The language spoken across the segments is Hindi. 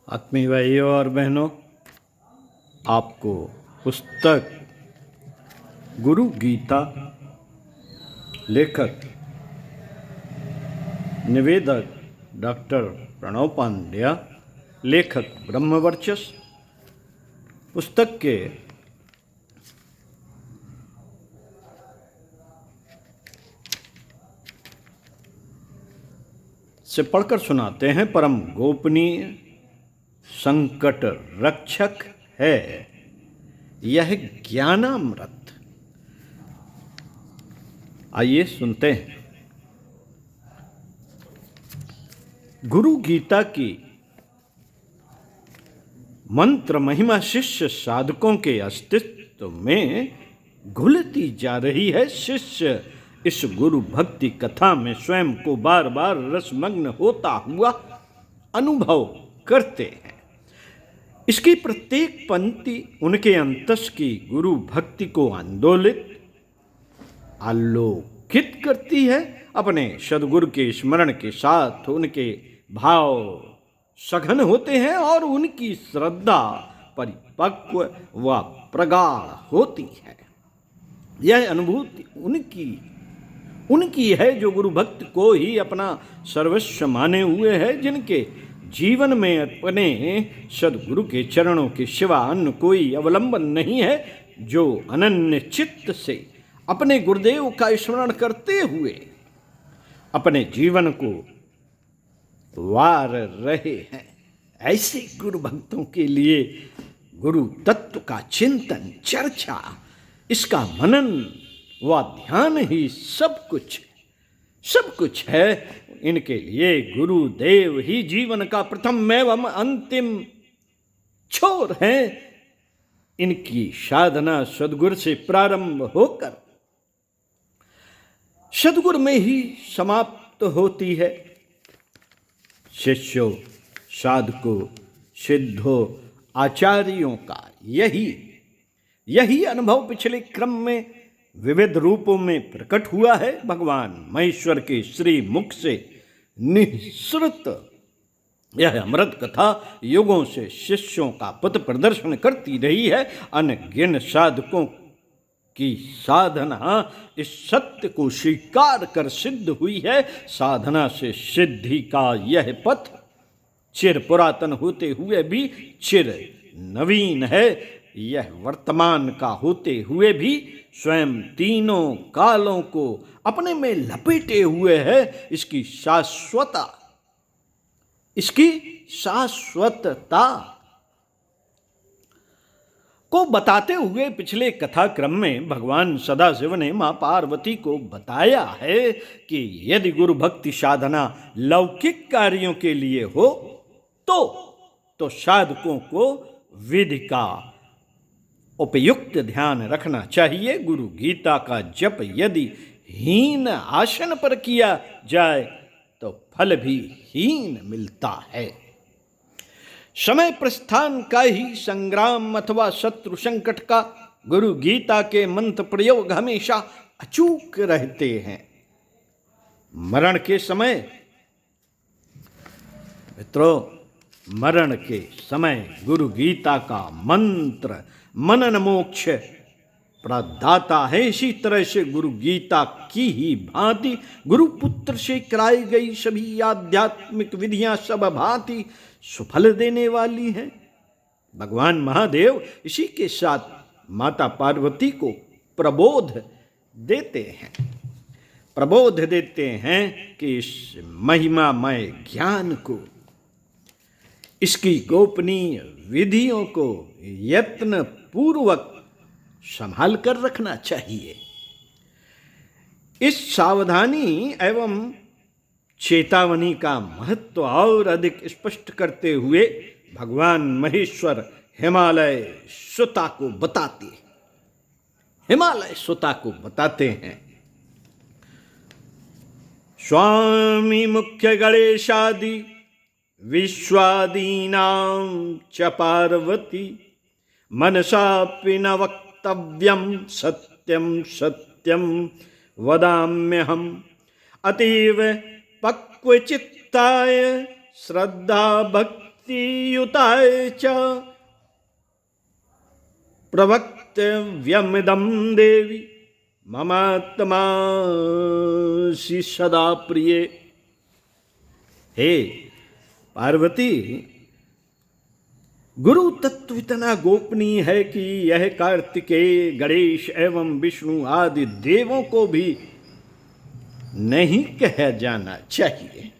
आत्मीय भाइयों और बहनों, आपको पुस्तक गुरु गीता, लेखक निवेदक डॉक्टर प्रणव पांड्या, लेखक ब्रह्मवर्चस्व, पुस्तक के से पढ़कर सुनाते हैं। परम गोपनीय संकट रक्षक है यह ज्ञानामृत। आइए सुनते हैं। गुरु गीता की मंत्र महिमा शिष्य साधकों के अस्तित्व में घुलती जा रही है। शिष्य इस गुरु भक्ति कथा में स्वयं को बार बार रसमग्न होता हुआ अनुभव करते हैं। इसकी प्रत्येक पंक्ति उनके अंतस की गुरु भक्ति को आंदोलित, आलोकित करती है। अपने सद्गुरु के स्मरण के साथ उनके भाव सघन होते हैं और उनकी श्रद्धा परिपक्व व प्रगाढ़ होती है। यह अनुभूति उनकी है जो गुरु भक्त को ही अपना सर्वस्व माने हुए है, जिनके जीवन में अपने सद्गुरु के चरणों के सिवा अन्य कोई अवलंबन नहीं है, जो अनन्य चित्त से अपने गुरुदेव का स्मरण करते हुए अपने जीवन को वार रहे हैं। ऐसे गुरु भक्तों के लिए गुरु तत्व का चिंतन, चर्चा, इसका मनन व ध्यान ही सब कुछ है। इनके लिए गुरुदेव ही जीवन का प्रथम एवं अंतिम छोर है। इनकी साधना सद्गुरु से प्रारंभ होकर सद्गुरु में ही समाप्त होती है। शिष्यों, साधकों, सिद्धों, आचार्यों का यही अनुभव पिछले क्रम में विविध रूपों में प्रकट हुआ है। भगवान महेश्वर के श्री मुख से निःसृत यह अमृत कथा युगों से शिष्यों का पथ प्रदर्शन करती रही है। अनगिन साधकों की साधना इस सत्य को स्वीकार कर सिद्ध हुई है। साधना से सिद्धि का यह पथ चिर पुरातन होते हुए भी चिर नवीन है। यह वर्तमान का होते हुए भी स्वयं तीनों कालों को अपने में लपेटे हुए है। इसकी शाश्वतता को बताते हुए पिछले कथा क्रम में भगवान सदाशिव ने मां पार्वती को बताया है कि यदि गुरु भक्ति साधना लौकिक कार्यों के लिए हो तो साधकों को विधि का उपयुक्त ध्यान रखना चाहिए। गुरु गीता का जप यदि हीन आसन पर किया जाए तो फल भी हीन मिलता है। समय प्रस्थान का ही संग्राम अथवा शत्रु संकट का गुरु गीता के मंत्र प्रयोग हमेशा अचूक रहते हैं। मरण के समय गुरु गीता का मंत्र मनन मोक्ष प्रदाता है। इसी तरह से गुरु गीता की ही भांति गुरुपुत्र से कराई गई सभी आध्यात्मिक विधियां सब भांति सुफल देने वाली हैं। भगवान महादेव इसी के साथ माता पार्वती को प्रबोध देते हैं कि इस महिमामय ज्ञान को, इसकी गोपनीय विधियों को यत्न पूर्वक संभाल कर रखना चाहिए। इस सावधानी एवं चेतावनी का महत्व और अधिक स्पष्ट करते हुए भगवान महेश्वर हिमालय सुता को बताते हैं। स्वामी मुख्य गणेशादि विश्वादीनां च पार्वती मनसापि न वक्तव्यं सत्यं वदाम्यहम् अतीव पक्वचित्ताय श्रद्धा भक्ति भक्तियुताय च प्रवक्तव्यमिदं देवी ममात्मासि सदा प्रिये। हे पार्वती, गुरु तत्व इतना गोपनीय है कि यह कार्तिकेय, गणेश एवं विष्णु आदि देवों को भी नहीं कहा जाना चाहिए।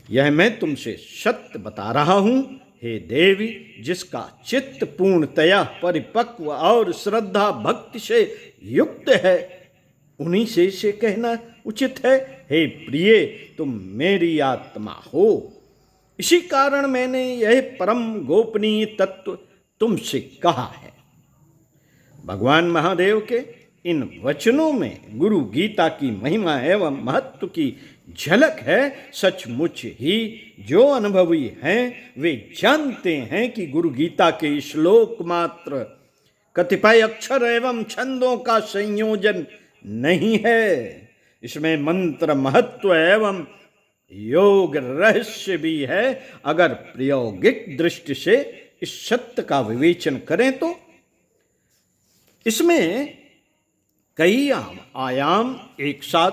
यह मैं तुमसे सत्य बता रहा हूं। हे देवी, जिसका चित्त पूर्णतया परिपक्व और श्रद्धा भक्ति से युक्त है, उन्हीं से इसे कहना उचित है। हे प्रिय, तुम मेरी आत्मा हो, इसी कारण मैंने यह परम गोपनीय तत्व तुमसे कहा है। भगवान महादेव के इन वचनों में गुरु गीता की महिमा एवं महत्व की झलक है। सचमुच ही जो अनुभवी हैं वे जानते हैं कि गुरु गीता के श्लोक मात्र कतिपय अक्षर एवं छंदों का संयोजन नहीं है। इसमें मंत्र महत्व एवं योग रहस्य भी है। अगर प्रायोगिक दृष्टि से इस सत्य का विवेचन करें तो इसमें कई आयाम एक साथ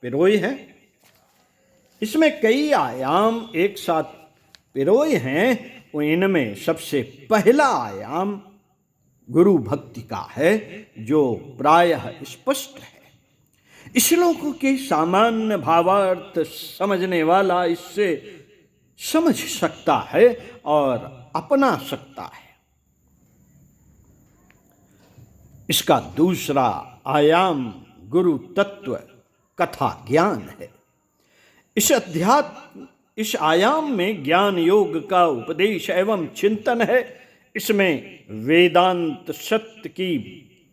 पिरोए हैं। इसमें कई आयाम एक साथ पिरोए हैं। इनमें सबसे पहला आयाम गुरु भक्ति का है, जो प्रायः स्पष्ट है। श्लोकों के सामान्य भावार्थ समझने वाला इससे समझ सकता है और अपना सकता है। इसका दूसरा आयाम गुरु तत्व कथा ज्ञान है। इस आयाम में ज्ञान योग का उपदेश एवं चिंतन है। इसमें वेदांत सत्य की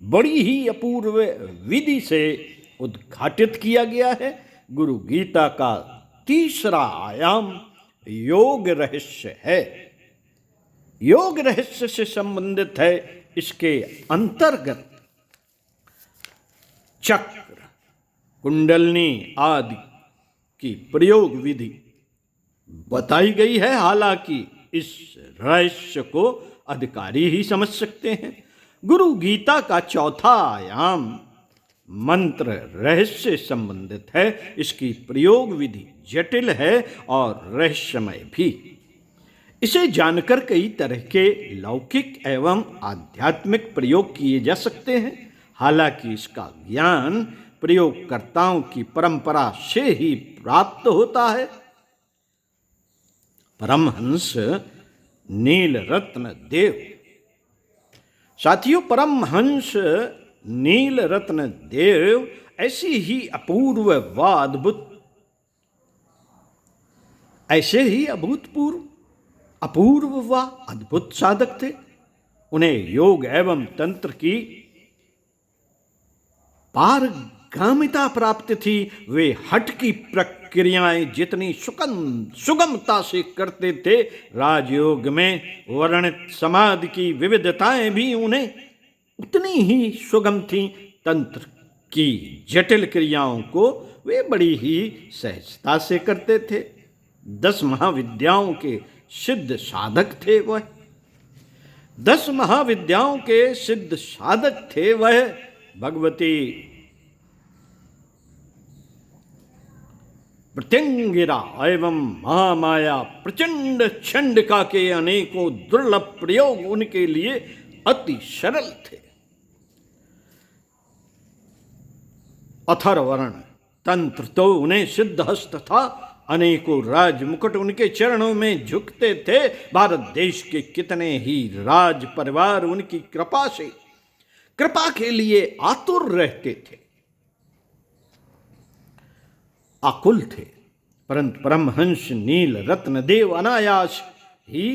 बड़ी ही अपूर्व विधि से उद्घाटित किया गया है। गुरु गीता का तीसरा आयाम योग रहस्य है। योग रहस्य से संबंधित है। इसके अंतर्गत चक्र, कुंडलनी आदि की प्रयोग विधि बताई गई है। हालांकि इस रहस्य को अधिकारी ही समझ सकते हैं। गुरु गीता का चौथा आयाम मंत्र रहस्य से संबंधित है। इसकी प्रयोग विधि जटिल है और रहस्यमय भी। इसे जानकर कई तरह के लौकिक एवं आध्यात्मिक प्रयोग किए जा सकते हैं। हालांकि इसका ज्ञान प्रयोगकर्ताओं की परंपरा से ही प्राप्त होता है। परमहंस नीलरत्न देव, साथियों, परमहंस नीलरत्न देव ऐसे ही अपूर्व व अद्भुत साधक थे। उन्हें योग एवं तंत्र की पारगामिता प्राप्त थी। वे हठ की प्रक्रियाएं जितनी सुगमता से करते थे, राजयोग में वर्णित समाधि की विविधताएं भी उन्हें उतनी ही सुगम थी। तंत्र की जटिल क्रियाओं को वे बड़ी ही सहजता से करते थे। 10 महाविद्याओं के सिद्ध साधक थे वह। 10 महाविद्याओं के सिद्ध साधक थे वह। भगवती प्रत्यंगिरा एवं महामाया प्रचंड चंडिका के अनेकों दुर्लभ प्रयोग उनके लिए अति सरल थे। अथर्वर्ण तंत्र तो उन्हें सिद्धहस्त था। अनेकों राज मुकुट उनके चरणों में झुकते थे। भारत देश के कितने ही राज परिवार उनकी कृपा के लिए आतुर रहते थे, आकुल थे। परंतु परमहंस नील रत्न देव अनायास ही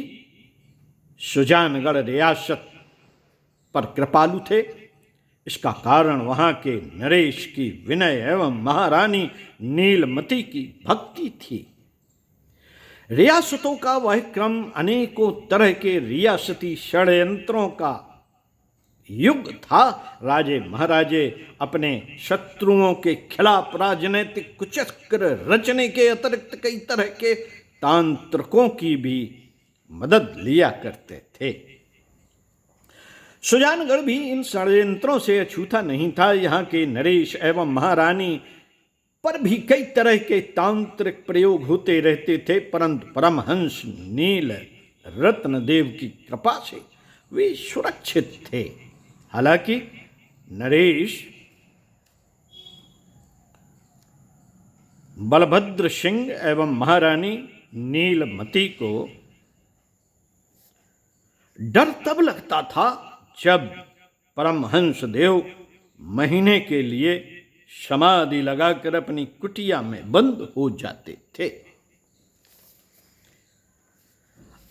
सुजानगढ़ रियासत पर कृपालु थे। इसका कारण वहां के नरेश की विनय एवं महारानी नीलमती की भक्ति थी। रियासतों का वह क्रम अनेकों तरह के रियासती षड्यंत्रों का युग था। राजे महाराजे अपने शत्रुओं के खिलाफ राजनीतिक कुचक्र रचने के अतिरिक्त कई तरह के तांत्रिकों की भी मदद लिया करते थे। सुजानगढ़ भी इन षड्यंत्रों से अछूता नहीं था। यहाँ के नरेश एवं महारानी पर भी कई तरह के तांत्रिक प्रयोग होते रहते थे, परंतु परमहंस नील रत्न देव की कृपा से वे सुरक्षित थे। हालांकि नरेश बलभद्र सिंह एवं महारानी नीलमती को डर तब लगता था जब परमहंस देव महीने के लिए समाधि लगाकर अपनी कुटिया में बंद हो जाते थे।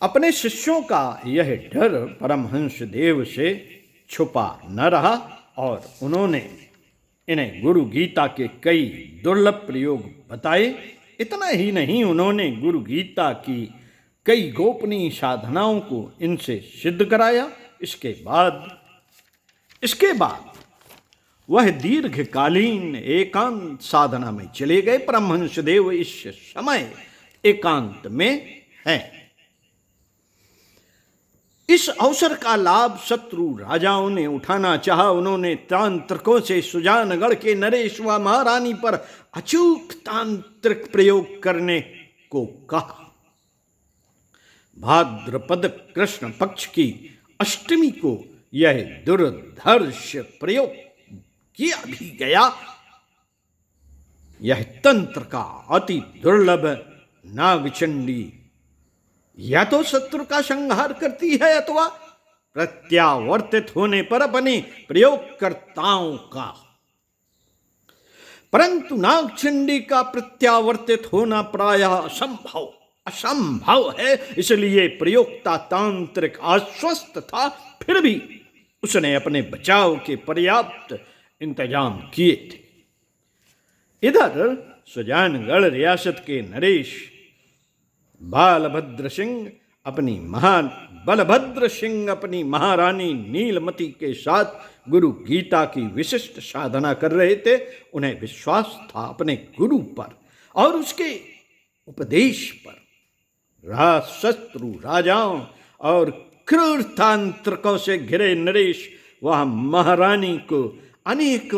अपने शिष्यों का यह डर परमहंस देव से छुपा न रहा और उन्होंने इन्हें गुरु गीता के कई दुर्लभ प्रयोग बताए। इतना ही नहीं, उन्होंने गुरु गीता की कई गोपनीय साधनाओं को इनसे सिद्ध कराया। इसके बाद वह दीर्घकालीन एकांत साधना में चले गए। परमहंस देव इस समय एकांत में हैं। इस अवसर का लाभ शत्रु राजाओं ने उठाना चाहा। उन्होंने तांत्रिकों से सुजानगढ़ के नरेश व महारानी पर अचूक तांत्रिक प्रयोग करने को कहा। भाद्रपद कृष्ण पक्ष की अष्टमी को यह दुर्धर्ष प्रयोग किया भी गया। यह तंत्र का अति दुर्लभ नागचंडी या तो शत्रु का संहार करती है अथवा प्रत्यावर्तित होने पर अपने प्रयोगकर्ताओं का। परंतु नागचंडी का प्रत्यावर्तित होना प्रायः असंभव है। इसलिए प्रयोक्ता तांत्रिक आश्वस्त था, फिर भी उसने अपने बचाव के पर्याप्त इंतजाम किए थे। इधर सुजानगढ़ रियासत के नरेश बलभद्र सिंह अपनी महारानी नीलमती के साथ गुरु गीता की विशिष्ट साधना कर रहे थे। उन्हें विश्वास था अपने गुरु पर और उसके उपदेश पर। शत्रु राजाओं और क्रूर तांत्रिकों से घिरे नरेश वह महारानी को अनेक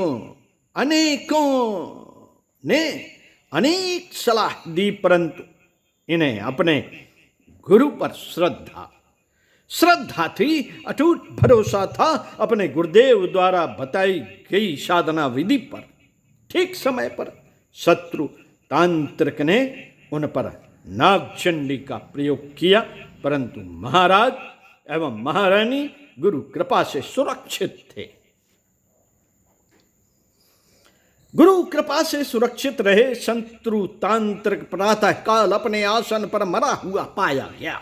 सलाह दी, परंतु इन्हें अपने गुरु पर श्रद्धा थी, अटूट भरोसा था अपने गुरुदेव द्वारा बताई गई साधना विधि पर। ठीक समय पर शत्रु तांत्रिक ने उन पर नागचंडी का प्रयोग किया, परंतु महाराज एवं महारानी गुरु कृपा से सुरक्षित थे। गुरु कृपा से सुरक्षित रहे। शत्रु तांत्रिक प्रातः काल अपने आसन पर मरा हुआ पाया गया।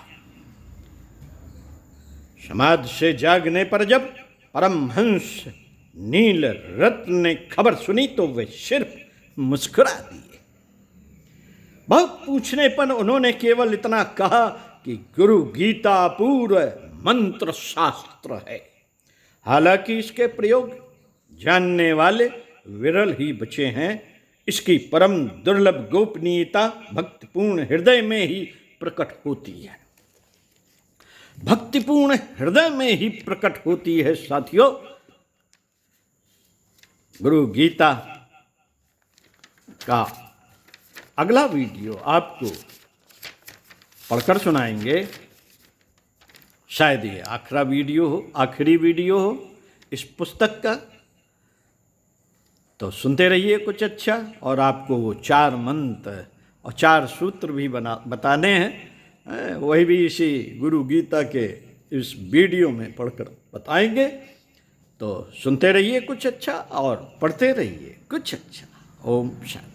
समाधि से जागने पर जब परमहंस नील रत्न ने खबर सुनी तो वे सिर्फ मुस्कुरा दिए। बहुत पूछने पर उन्होंने केवल इतना कहा कि गुरु गीता पूर्ण मंत्र शास्त्र है। हालांकि इसके प्रयोग जानने वाले विरल ही बचे हैं। इसकी परम दुर्लभ गोपनीयता भक्तिपूर्ण हृदय में ही प्रकट होती है। भक्तिपूर्ण हृदय में ही प्रकट होती है। साथियों, गुरु गीता का अगला वीडियो आपको पढ़कर सुनाएंगे। शायद ये आखिरी वीडियो हो इस पुस्तक का। तो सुनते रहिए कुछ अच्छा, और आपको वो 4 मंत्र और 4 सूत्र भी बताने हैं। वही भी इसी गुरु गीता के इस वीडियो में पढ़कर बताएंगे। तो सुनते रहिए कुछ अच्छा और पढ़ते रहिए कुछ अच्छा। ओम शांति।